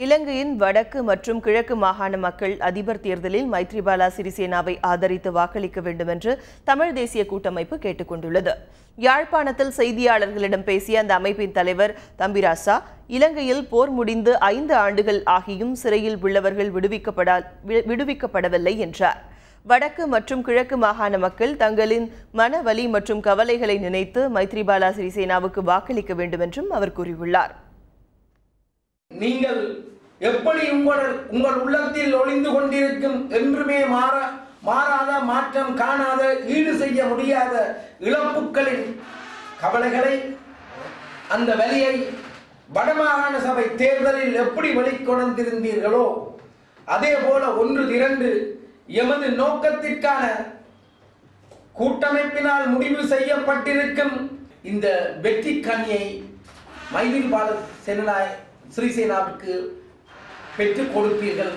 இலங்கையின் வடக்கு மற்றும் கிழக்கு மாகாண மக்கள் அதிபர் தேர்தலில் மைத்ரிபால சிறிசேனாவை ஆதரித்து வாக்களிக்க வேண்டும் என்று தமிழ் தேசிய கூட்டமைப்பு கேட்டுக் கொண்டுள்ளது. யாழ்ப்பாணத்தில் செய்தியாளர்களிடம் பேசிய அந்த அமைப்பின் தலைவர் தம்பிராசா, இலங்கையில் போர் முடிந்து 5 ஆண்டுகள் ஆகியும் சிறையில் உள்ளவர்கள் விடுவிக்கப்படவில்லை என்றார். வடக்கு மற்றும் கிழக்கு மாகாண மக்கள் தங்களின் மனவலி மற்றும் கவலைகளை நினைத்து மைத்ரிபால சிறிசேனாவுக்கு வாக்களிக்க வேண்டும் என்றும் அவர் கூறியுள்ளார். நீங்கள் எப்படி உங்கள் உள்ளத்தில் ஒளிந்து கொண்டிருக்கும் என்றுமே மாறாத மாற்றம் காணாத ஈடு செய்ய முடியாத இழப்புகளின் கவலைகளை அந்த வலியை வடமாகாண சபை தேர்தலில் எப்படி வெளிக்கொணர்ந்திருந்தீர்களோ அதே போல ஒன்று திரண்டு எமது நோக்கத்திற்கான கூட்டமைப்பினால் முடிவு செய்யப்பட்டிருக்கும் இந்த வெற்றி கனியை மைத்ரிபால சிறிசேனாவுக்கு பெற்றுக் கொடுப்பீர்கள்.